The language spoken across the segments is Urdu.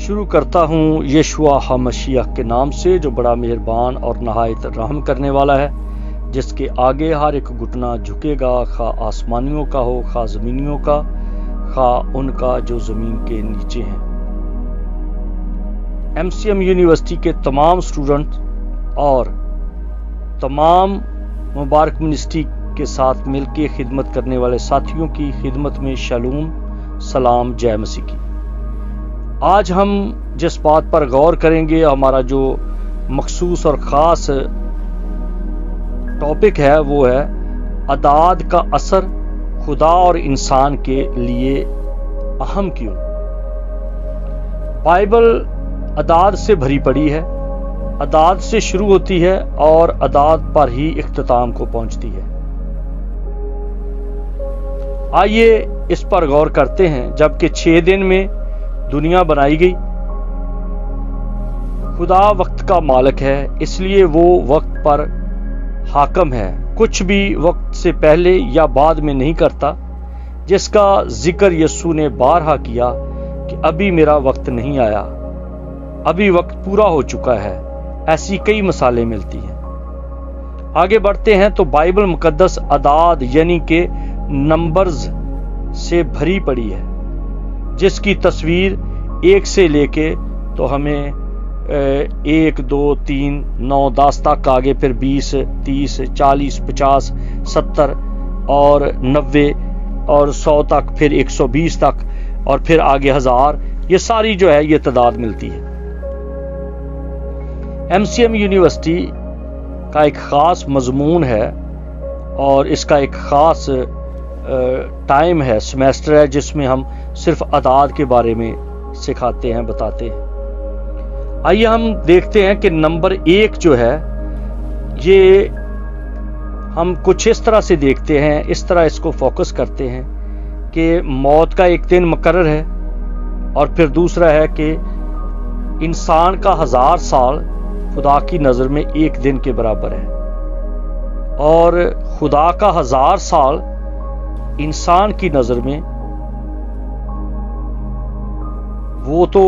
شروع کرتا ہوں یشوع مسیح کے نام سے جو بڑا مہربان اور نہایت رحم کرنے والا ہے، جس کے آگے ہر ایک گھٹنا جھکے گا، خواہ آسمانیوں کا ہو خواہ زمینیوں کا، خواہ ان کا جو زمین کے نیچے ہیں۔ MCM یونیورسٹی کے تمام اسٹوڈنٹ اور تمام مبارک منسٹری کے ساتھ مل کے خدمت کرنے والے ساتھیوں کی خدمت میں شالوم، سلام، جے مسیح کی۔ آج ہم جس بات پر غور کریں گے، ہمارا جو مخصوص اور خاص ٹاپک ہے وہ ہے اعداد کا اثر خدا اور انسان کے لیے اہم کیوں۔ بائبل اعداد سے بھری پڑی ہے، اعداد سے شروع ہوتی ہے اور اعداد پر ہی اختتام کو پہنچتی ہے۔ آئیے اس پر غور کرتے ہیں۔ جبکہ 6 دن میں دنیا بنائی گئی، خدا وقت کا مالک ہے، اس لیے وہ وقت پر حاکم ہے، کچھ بھی وقت سے پہلے یا بعد میں نہیں کرتا، جس کا ذکر یسوع نے بارہا کیا کہ ابھی میرا وقت نہیں آیا، ابھی وقت پورا ہو چکا ہے۔ ایسی کئی مثالیں ملتی ہیں۔ آگے بڑھتے ہیں تو بائبل مقدس اعداد یعنی کہ نمبرز سے بھری پڑی ہے، جس کی تصویر 1 سے لے کے تو ہمیں 1 2 3 9 10 تک، آگے پھر 20 30 40 50 70 اور 90 اور 100 تک، پھر 120 تک اور پھر آگے 1000، یہ ساری جو ہے یہ تعداد ملتی ہے۔ MCM یونیورسٹی کا ایک خاص مضمون ہے اور اس کا ایک خاص ٹائم ہے، سیمیسٹر ہے، جس میں ہم صرف اعداد کے بارے میں سکھاتے ہیں، بتاتے ہیں۔ آئیے ہم دیکھتے ہیں کہ نمبر 1 جو ہے یہ ہم کچھ اس طرح سے دیکھتے ہیں، اس طرح اس کو فوکس کرتے ہیں کہ موت کا ایک دن مقرر ہے، اور پھر دوسرا ہے کہ انسان کا 1000 سال خدا کی نظر میں ایک دن کے برابر ہے، اور خدا کا 1000 سال انسان کی نظر میں وہ تو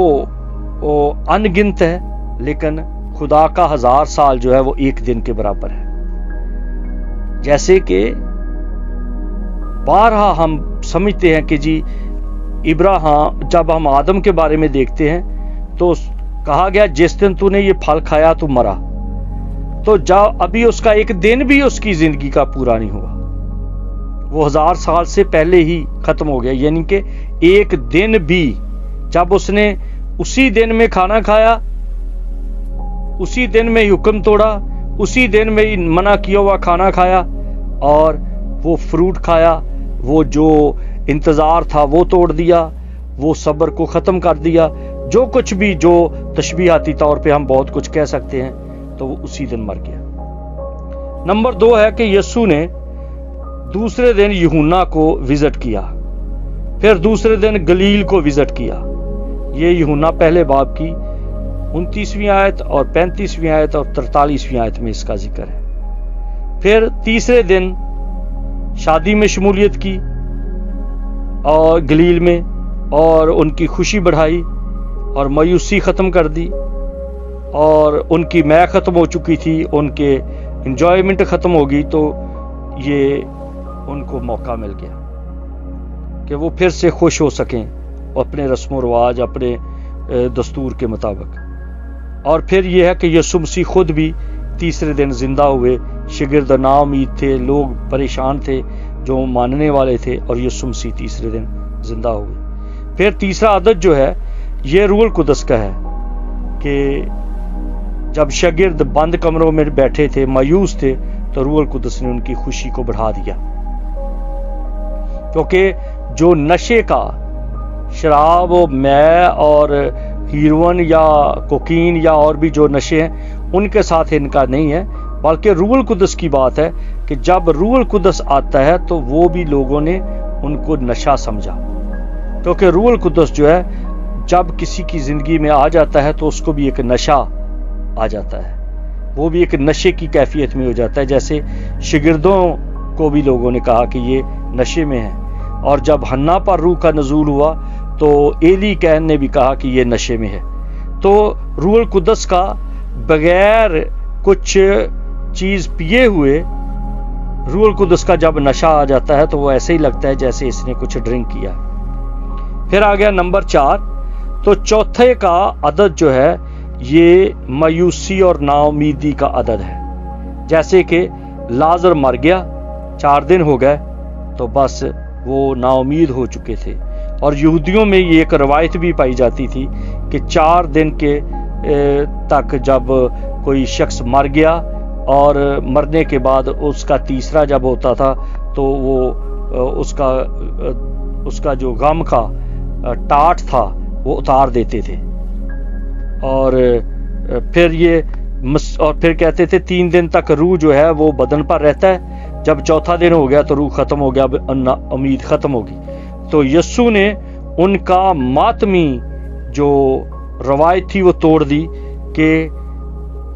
ان گنت ہے، لیکن خدا کا 1000 سال جو ہے وہ ایک دن کے برابر ہے۔ جیسے کہ بارہا ہم سمجھتے ہیں کہ جی ابراہیم، جب ہم آدم کے بارے میں دیکھتے ہیں تو کہا گیا جس دن تو نے یہ پھل کھایا تو مرا، تو جب ابھی اس کا ایک دن بھی اس کی زندگی کا پورا نہیں ہوا، وہ 1000 سال سے پہلے ہی ختم ہو گیا۔ یعنی کہ ایک دن بھی، جب اس نے اسی دن میں کھانا کھایا، اسی دن میں حکم توڑا، اسی دن میں ہی منع کیا ہوا کھانا کھایا اور وہ فروٹ کھایا، وہ جو انتظار تھا وہ توڑ دیا، وہ صبر کو ختم کر دیا، جو کچھ بھی جو تشبیہاتی طور پہ ہم بہت کچھ کہہ سکتے ہیں، تو وہ اسی دن مر گیا۔ نمبر 2 ہے کہ یسوع نے دوسرے دن یوحنا کو وزٹ کیا، پھر دوسرے دن گلیل کو وزٹ کیا۔ یہ یوحنا پہلے باب کی 29ویں آیت اور 35ویں آیت اور 43ویں آیت میں اس کا ذکر ہے۔ پھر تیسرے دن شادی میں شمولیت کی اور گلیل میں، اور ان کی خوشی بڑھائی اور مایوسی ختم کر دی، اور ان کی میں ختم ہو چکی تھی، ان کے انجوائمنٹ ختم ہو گئی، تو یہ ان کو موقع مل گیا کہ وہ پھر سے خوش ہو سکیں اپنے رسم و رواج، اپنے دستور کے مطابق۔ اور پھر یہ ہے کہ یسوع مسیح خود بھی تیسرے دن زندہ ہوئے، شاگرد نا امید تھے، لوگ پریشان تھے جو ماننے والے تھے، اور یسوع مسیح تیسرے دن زندہ ہوئے۔ پھر تیسرا عدد جو ہے یہ روح القدس کا ہے کہ جب شاگرد بند کمروں میں بیٹھے تھے، مایوس تھے، تو روح القدس نے ان کی خوشی کو بڑھا دیا، کیونکہ جو نشے کا، شراب و مے اور ہیروئن یا کوکین یا اور بھی جو نشے ہیں، ان کے ساتھ ان کا نہیں ہے، بلکہ روح القدس کی بات ہے کہ جب روح القدس آتا ہے تو وہ بھی لوگوں نے ان کو نشہ سمجھا، کیونکہ روح القدس جو ہے جب کسی کی زندگی میں آ جاتا ہے تو اس کو بھی ایک نشہ آ جاتا ہے، وہ بھی ایک نشے کی کیفیت میں ہو جاتا ہے۔ جیسے شاگردوں کو بھی لوگوں نے کہا کہ یہ نشے میں ہے، اور جب حنا پر روح کا نزول ہوا تو ایلی کہن نے بھی کہا کہ یہ نشے میں ہے. تو روح القدس کا بغیر کچھ چیز پیے ہوئے روح القدس کا جب نشہ آ جاتا ہے تو وہ ایسے ہی لگتا ہے جیسے اس نے کچھ ڈرنک کیا. پھر آ گیا نمبر 4. تو چوتھے کا عدد جو ہے یہ مایوسی اور نا امیدی کا عدد ہے. جیسے کہ لازر مر گیا، 4 دن ہو گئے تو بس وہ نا امید ہو چکے تھے. اور یہودیوں میں یہ ایک روایت بھی پائی جاتی تھی کہ 4 دن کے تک جب کوئی شخص مر گیا اور مرنے کے بعد اس کا تیسرا جب ہوتا تھا تو وہ اس کا جو غم کا ٹاٹ تھا وہ اتار دیتے تھے. اور پھر کہتے تھے 3 دن تک روح جو ہے وہ بدن پر رہتا ہے. جب چوتھا دن ہو گیا تو روح ختم ہو گیا، امید ختم ہوگی. تو یسوع نے ان کا ماتمی جو روایت تھی وہ توڑ دی کہ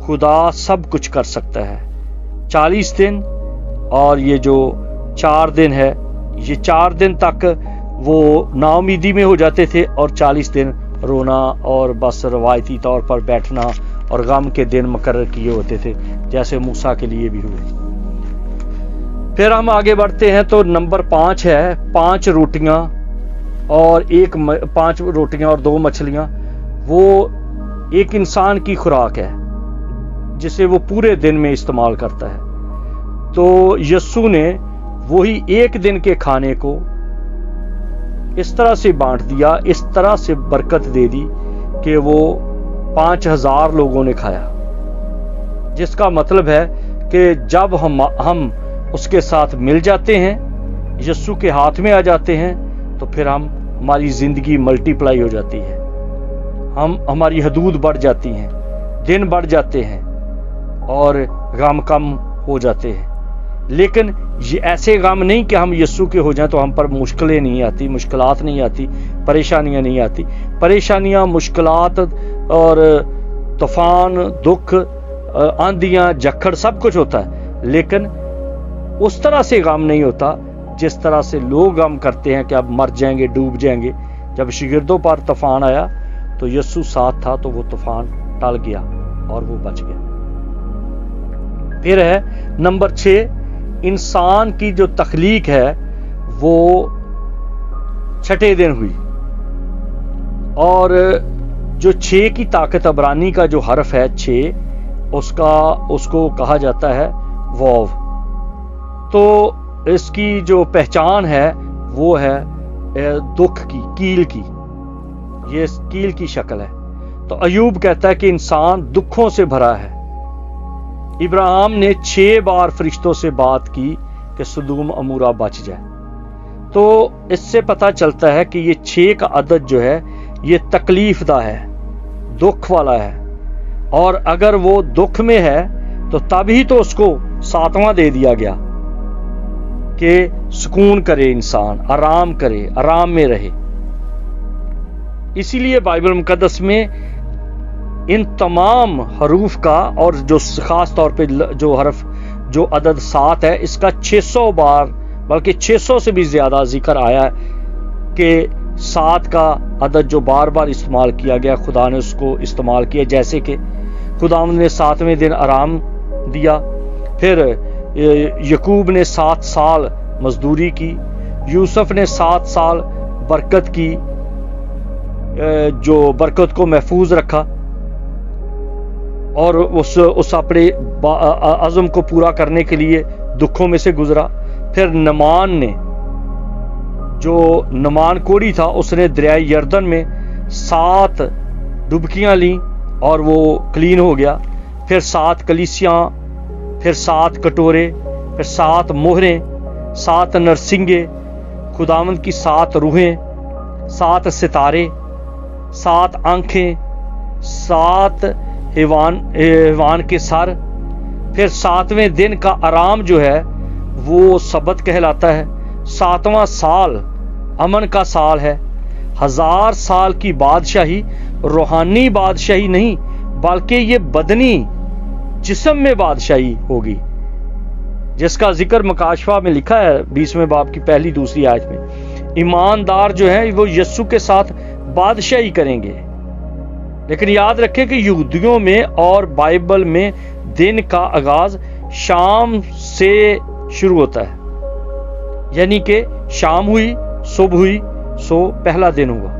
خدا سب کچھ کر سکتا ہے. 40 دن اور یہ جو 4 دن ہے، یہ 4 دن تک وہ نا امیدی میں ہو جاتے تھے اور 40 دن رونا اور بس روایتی طور پر بیٹھنا اور غم کے دن مقرر کیے ہوتے تھے جیسے موسیٰ کے لیے بھی ہوئے. پھر ہم آگے بڑھتے ہیں تو نمبر 5 ہے 5 روٹیاں اور 2 مچھلیاں. وہ ایک انسان کی خوراک ہے جسے وہ پورے دن میں استعمال کرتا ہے. تو یسوع نے وہی 1 دن کے کھانے کو اس طرح سے بانٹ دیا، اس طرح سے برکت دے دی کہ وہ 5000 لوگوں نے کھایا. جس کا مطلب ہے کہ جب ہم اس کے ساتھ مل جاتے ہیں، یسوع کے ہاتھ میں آ جاتے ہیں، تو پھر ہماری زندگی ملٹی پلائی ہو جاتی ہے. ہماری حدود بڑھ جاتی ہیں، دن بڑھ جاتے ہیں اور غم کم ہو جاتے ہیں. لیکن یہ ایسے غم نہیں کہ ہم یسوع کے ہو جائیں تو ہم پر مشکلیں نہیں آتی، مشکلات نہیں آتی، پریشانیاں نہیں آتی. پریشانیاں، مشکلات اور طوفان، دکھ، آندیاں، جھکڑ سب کچھ ہوتا ہے، لیکن اس طرح سے غم نہیں ہوتا جس طرح سے لوگ غم کرتے ہیں کہ اب مر جائیں گے، ڈوب جائیں گے. جب شاگردوں پر طوفان آیا تو یسوع ساتھ تھا تو وہ طوفان ٹل گیا اور وہ بچ گیا. پھر ہے نمبر 6، انسان کی جو تخلیق ہے وہ 6 دن ہوئی. اور جو 6 کی طاقت عبرانی کا جو حرف ہے 6، اس کو کہا جاتا ہے واو. تو اس کی جو پہچان ہے وہ ہے دکھ کی، کیل کی. یہ کیل کی شکل ہے. تو ایوب کہتا ہے کہ انسان دکھوں سے بھرا ہے. ابراہیم نے 6 بار فرشتوں سے بات کی کہ سدوم عمورہ بچ جائے. تو اس سے پتہ چلتا ہے کہ یہ 6 کا عدد جو ہے یہ تکلیف دہ ہے، دکھ والا ہے. اور اگر وہ دکھ میں ہے تو تب ہی تو اس کو 7واں دے دیا گیا کہ سکون کرے، انسان آرام کرے، آرام میں رہے. اسی لیے بائبل مقدس میں ان تمام حروف کا اور جو خاص طور پہ جو حرف جو عدد 7 ہے اس کا 600 بار بلکہ 600 سے بھی زیادہ ذکر آیا ہے کہ 7 کا عدد جو بار بار استعمال کیا گیا خدا نے اس کو استعمال کیا. جیسے کہ خدا نے 7ویں دن آرام دیا، پھر یعقوب نے 7 سال مزدوری کی، یوسف نے 7 سال برکت کی، جو برکت کو محفوظ رکھا اور اس اپنے عزم کو پورا کرنے کے لیے دکھوں میں سے گزرا. پھر نمان کوڑی تھا، اس نے دریائے یردن میں 7 ڈبکیاں لیں اور وہ کلین ہو گیا. پھر 7 کلیسیاں، پھر 7 کٹورے، پھر 7 مہریں، 7 نرسنگے، خداوند کی 7 روحیں، 7 ستارے، 7 آنکھیں، 7 حیوان کے سر. پھر 7ویں دن کا آرام جو ہے وہ سبت کہلاتا ہے. 7واں سال امن کا سال ہے. 1000 سال کی بادشاہی روحانی بادشاہی نہیں بلکہ یہ بدنی جسم میں بادشاہی ہوگی، جس کا ذکر مکاشفہ میں لکھا ہے 20ویں باب کی 1-2 آیت میں. ایماندار جو ہیں وہ یسوع کے ساتھ بادشاہی کریں گے. لیکن یاد رکھیں کہ یہودیوں میں اور بائبل میں دن کا آغاز شام سے شروع ہوتا ہے. یعنی کہ شام ہوئی، صبح ہوئی، سو پہلا دن ہوا.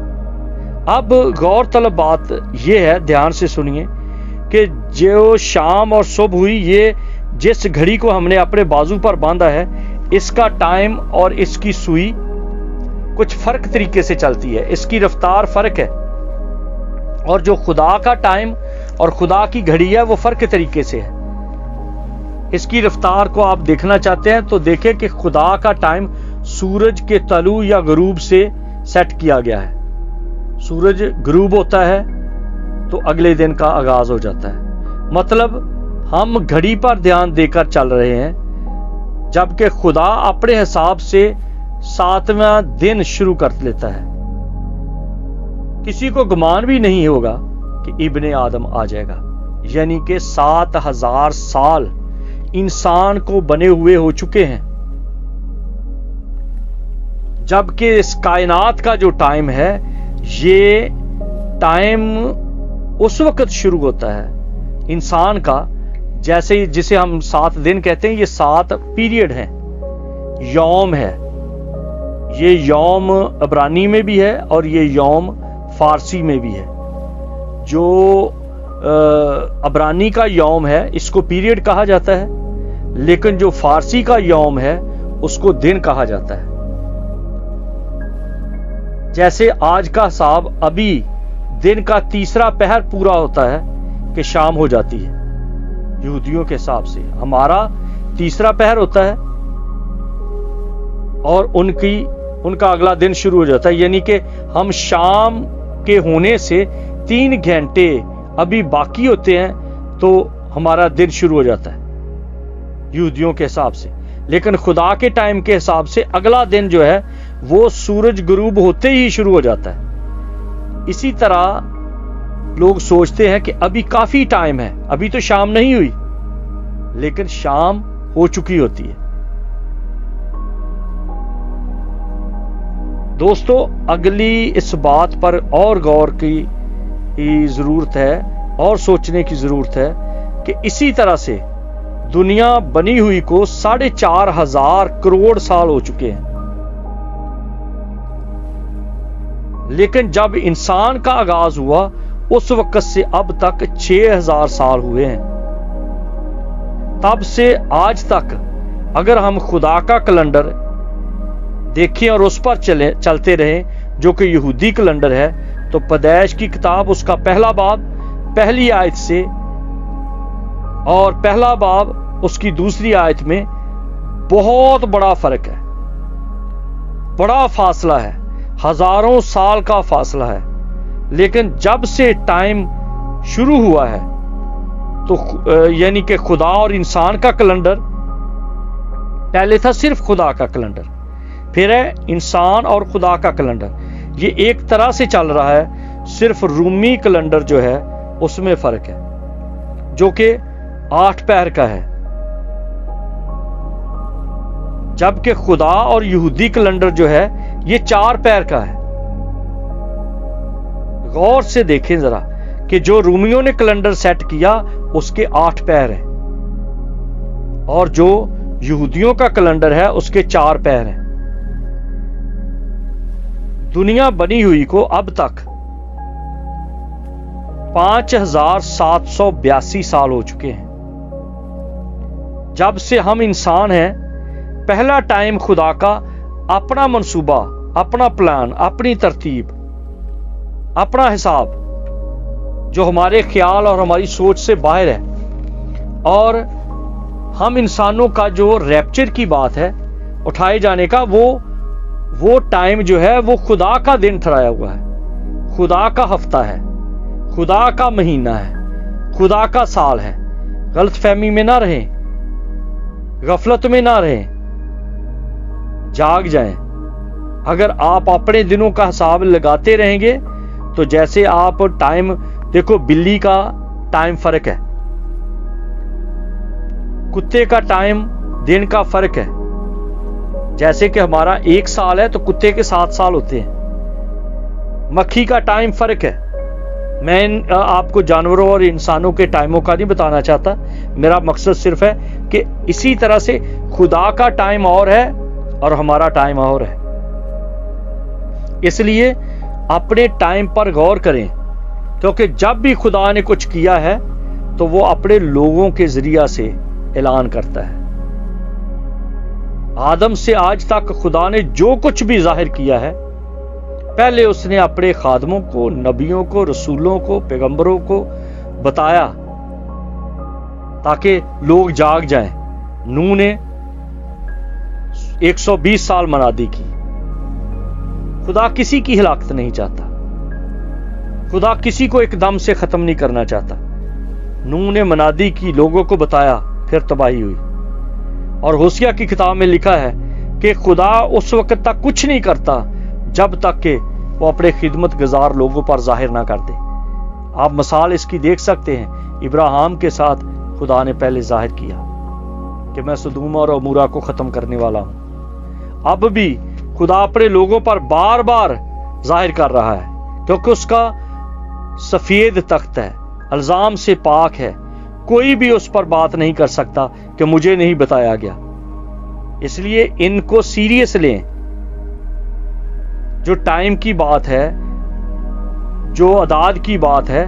اب غور طلب بات یہ ہے، دھیان سے سنیے، کہ جو شام اور صبح ہوئی، یہ جس گھڑی کو ہم نے اپنے بازو پر باندھا ہے، اس کا ٹائم اور اس کی سوئی کچھ فرق طریقے سے چلتی ہے، اس کی رفتار فرق ہے. اور جو خدا کا ٹائم اور خدا کی گھڑی ہے وہ فرق طریقے سے ہے. اس کی رفتار کو آپ دیکھنا چاہتے ہیں تو دیکھیں کہ خدا کا ٹائم سورج کے طلوع یا غروب سے سیٹ کیا گیا ہے. سورج غروب ہوتا ہے تو اگلے دن کا آغاز ہو جاتا ہے. مطلب ہم گھڑی پر دھیان دے کر چل رہے ہیں، جبکہ خدا اپنے حساب سے 7واں دن شروع کر لیتا ہے. کسی کو گمان بھی نہیں ہوگا کہ ابن آدم آ جائے گا. یعنی کہ 7000 سال انسان کو بنے ہوئے ہو چکے ہیں، جبکہ اس کائنات کا جو ٹائم ہے، یہ ٹائم اس وقت شروع ہوتا ہے انسان کا، جیسے جسے ہم 7 دن کہتے ہیں. یہ 7 پیریڈ ہیں، یوم ہے. یہ یوم عبرانی میں بھی ہے اور یہ یوم فارسی میں بھی ہے. جو عبرانی کا یوم ہے اس کو پیریڈ کہا جاتا ہے، لیکن جو فارسی کا یوم ہے اس کو دن کہا جاتا ہے. جیسے آج کا حساب ابھی دن کا تیسرا پہر پورا ہوتا ہے کہ شام ہو جاتی ہے. یہودیوں کے حساب سے ہمارا تیسرا پہر ہوتا ہے اور ان کا اگلا دن شروع ہو جاتا ہے. یعنی کہ ہم شام کے ہونے سے 3 گھنٹے ابھی باقی ہوتے ہیں تو ہمارا دن شروع ہو جاتا ہے یہودیوں کے حساب سے. لیکن خدا کے ٹائم کے حساب سے اگلا دن جو ہے وہ سورج غروب ہوتے ہی شروع ہو جاتا ہے. اسی طرح لوگ سوچتے ہیں کہ ابھی کافی ٹائم ہے، ابھی تو شام نہیں ہوئی، لیکن شام ہو چکی ہوتی ہے. دوستو، اگلی اس بات پر اور غور کی ضرورت ہے اور سوچنے کی ضرورت ہے کہ اسی طرح سے دنیا بنی ہوئی کو 4,500 کروڑ سال ہو چکے ہیں، لیکن جب انسان کا آغاز ہوا اس وقت سے اب تک 6,000 سال ہوئے ہیں. تب سے آج تک اگر ہم خدا کا کیلنڈر دیکھیں اور اس پر چلتے رہیں جو کہ یہودی کیلنڈر ہے، تو پیدائش کی کتاب اس کا پہلا باب پہلی آیت سے اور پہلا باب اس کی دوسری آیت میں بہت بڑا فرق ہے، بڑا فاصلہ ہے، ہزاروں سال کا فاصلہ ہے. لیکن جب سے ٹائم شروع ہوا ہے تو یعنی کہ خدا اور انسان کا کیلنڈر، پہلے تھا صرف خدا کا کیلنڈر، پھر ہے انسان اور خدا کا کیلنڈر. یہ ایک طرح سے چل رہا ہے، صرف رومی کیلنڈر جو ہے اس میں فرق ہے جو کہ 8 پہر کا ہے، جبکہ خدا اور یہودی کیلنڈر جو ہے یہ 4 پہر کا ہے. غور سے دیکھیں ذرا کہ جو رومیوں نے کیلنڈر سیٹ کیا اس کے 8 پہر ہیں اور جو یہودیوں کا کیلنڈر ہے اس کے 4 پہر ہیں. دنیا بنی ہوئی کو اب تک 5,782 سال ہو چکے ہیں. جب سے ہم انسان ہیں، پہلا ٹائم خدا کا اپنا منصوبہ، اپنا پلان، اپنی ترتیب، اپنا حساب جو ہمارے خیال اور ہماری سوچ سے باہر ہے. اور ہم انسانوں کا جو ریپچر کی بات ہے، اٹھائے جانے کا، وہ ٹائم جو ہے وہ خدا کا دن ٹھہرایا ہوا ہے، خدا کا ہفتہ ہے، خدا کا مہینہ ہے، خدا کا سال ہے. غلط فہمی میں نہ رہیں، غفلت میں نہ رہیں، جاگ جائیں. اگر آپ اپنے دنوں کا حساب لگاتے رہیں گے تو جیسے آپ ٹائم دیکھو، بلی کا ٹائم فرق ہے، کتے کا ٹائم دن کا فرق ہے. جیسے کہ ہمارا 1 سال ہے تو کتے کے 7 سال ہوتے ہیں. مکھی کا ٹائم فرق ہے. میں آپ کو جانوروں اور انسانوں کے ٹائموں کا نہیں بتانا چاہتا. میرا مقصد صرف ہے کہ اسی طرح سے خدا کا ٹائم اور ہے اور ہمارا ٹائم اور ہے. اس لیے اپنے ٹائم پر غور کریں، کیونکہ جب بھی خدا نے کچھ کیا ہے تو وہ اپنے لوگوں کے ذریعہ سے اعلان کرتا ہے. آدم سے آج تک خدا نے جو کچھ بھی ظاہر کیا ہے، پہلے اس نے اپنے خادموں کو، نبیوں کو، رسولوں کو، پیغمبروں کو بتایا تاکہ لوگ جاگ جائیں. نوح نے 120 سال منادی کی. خدا کسی کی ہلاکت نہیں چاہتا. خدا کسی کو ایک دم سے ختم نہیں کرنا چاہتا. نوح نے منادی کی، لوگوں کو بتایا، پھر تباہی ہوئی. اور ہوشیہ کی کتاب میں لکھا ہے کہ خدا اس وقت تک کچھ نہیں کرتا جب تک کہ وہ اپنے خدمت گزار لوگوں پر ظاہر نہ کر دے. آپ مثال اس کی دیکھ سکتے ہیں. ابراہیم کے ساتھ خدا نے پہلے ظاہر کیا کہ میں سدوم اور عمورہ کو ختم کرنے والا ہوں. اب بھی خدا اپنے لوگوں پر بار بار ظاہر کر رہا ہے، کیونکہ اس کا سفید تخت ہے، الزام سے پاک ہے. کوئی بھی اس پر بات نہیں کر سکتا کہ مجھے نہیں بتایا گیا. اس لیے ان کو سیریس لیں. جو ٹائم کی بات ہے، جو اعداد کی بات ہے،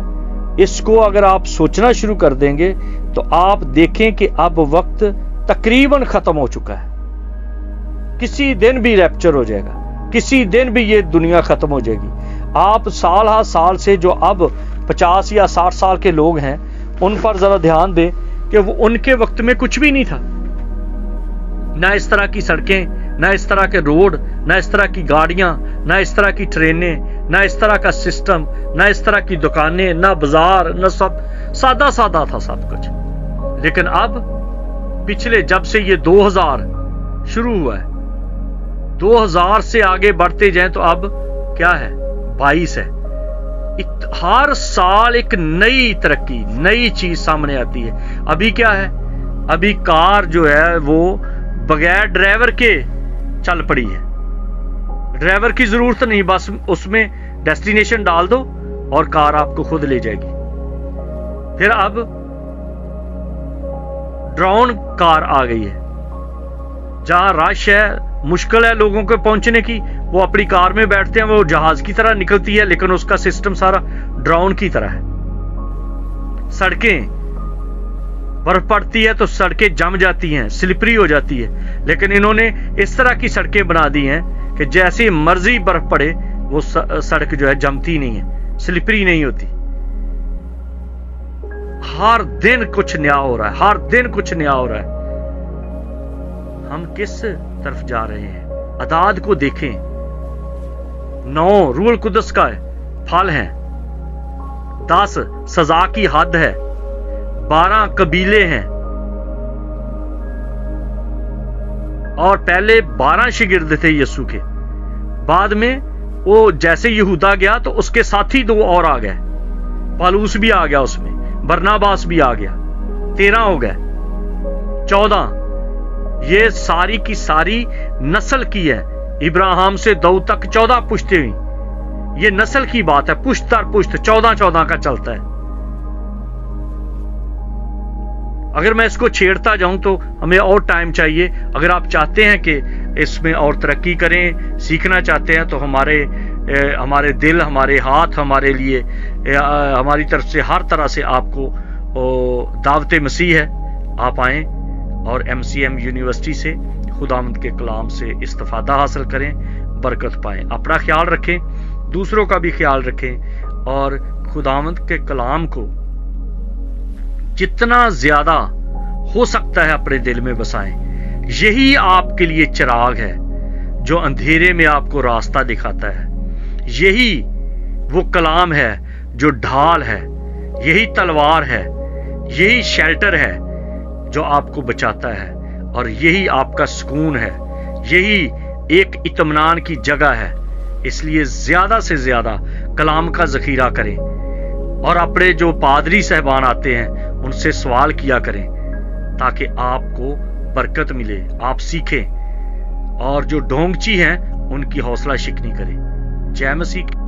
اس کو اگر آپ سوچنا شروع کر دیں گے تو آپ دیکھیں کہ اب وقت تقریباً ختم ہو چکا ہے. کسی دن بھی ریپچر ہو جائے گا، کسی دن بھی یہ دنیا ختم ہو جائے گی. آپ سال ہر سال سے جو اب 50 یا 60 سال کے لوگ ہیں ان پر ذرا دھیان دیں کہ وہ ان کے وقت میں کچھ بھی نہیں تھا. نہ اس طرح کی سڑکیں، نہ اس طرح کے روڈ، نہ اس طرح کی گاڑیاں، نہ اس طرح کی ٹرینیں، نہ اس طرح کا سسٹم، نہ اس طرح کی دکانیں، نہ بازار، نہ سب سادہ سادہ تھا سب کچھ. لیکن اب پچھلے جب سے یہ 2000 شروع ہوا ہے، 2000 سے آگے بڑھتے جائیں تو اب کیا ہے؟ 22 ہے. ہر سال ایک نئی ترقی، نئی چیز سامنے آتی ہے. ابھی کیا ہے؟ ابھی کار جو ہے وہ بغیر ڈرائیور کے چل پڑی ہے. ڈرائیور کی ضرورت نہیں، بس اس میں ڈیسٹینیشن ڈال دو اور کار آپ کو خود لے جائے گی. پھر اب ڈرون کار آ گئی ہے. جہاں رش ہے، مشکل ہے لوگوں کو پہنچنے کی، وہ اپنی کار میں بیٹھتے ہیں، وہ جہاز کی طرح نکلتی ہے لیکن اس کا سسٹم سارا ڈرون کی طرح ہے. سڑکیں، برف پڑتی ہے تو سڑکیں جم جاتی ہیں، سلپری ہو جاتی ہے، لیکن انہوں نے اس طرح کی سڑکیں بنا دی ہیں کہ جیسی مرضی برف پڑے وہ سڑک جو ہے جمتی نہیں ہے، سلپری نہیں ہوتی. ہر دن کچھ نیا ہو رہا ہے، ہر دن کچھ نیا ہو رہا ہے. ہم کس طرف جا رہے ہیں؟ اعداد کو دیکھیں. 9 روح القدس کا پھل ہیں، 10 سزا کی حد ہے، 12 قبیلے ہیں، اور پہلے 12 شاگرد تھے یسوع کے. بعد میں وہ جیسے یہودا گیا تو اس کے ساتھی 2 اور آ گئے. پالوس بھی آ گیا، اس میں برناباس بھی آ گیا. 13 ہو گئے. 14 یہ ساری کی ساری نسل کی ہے. ابراہیم سے داؤد تک 14 پشتیں ہوئی. یہ نسل کی بات ہے، پشت در پشت 14 کا چلتا ہے. اگر میں اس کو چھیڑتا جاؤں تو ہمیں اور ٹائم چاہیے. اگر آپ چاہتے ہیں کہ اس میں اور ترقی کریں، سیکھنا چاہتے ہیں تو ہمارے دل، ہمارے ہاتھ، ہمارے لیے ہماری طرف سے ہر طرح سے آپ کو دعوت مسیح ہے. آپ آئیں اور MCM یونیورسٹی سے خداوند کے کلام سے استفادہ حاصل کریں، برکت پائیں. اپنا خیال رکھیں، دوسروں کا بھی خیال رکھیں، اور خداوند کے کلام کو جتنا زیادہ ہو سکتا ہے اپنے دل میں بسائیں. یہی آپ کے لیے چراغ ہے جو اندھیرے میں آپ کو راستہ دکھاتا ہے. یہی وہ کلام ہے جو ڈھال ہے، یہی تلوار ہے، یہی شیلٹر ہے جو آپ کو بچاتا ہے، اور یہی آپ کا سکون ہے، یہی ایک اطمینان کی جگہ ہے. اس لیے زیادہ سے زیادہ کلام کا ذخیرہ کریں، اور اپنے جو پادری صاحبان آتے ہیں ان سے سوال کیا کریں تاکہ آپ کو برکت ملے، آپ سیکھیں اور جو ڈھونگچی ہیں ان کی حوصلہ شکنی کرے۔ جے مسیح۔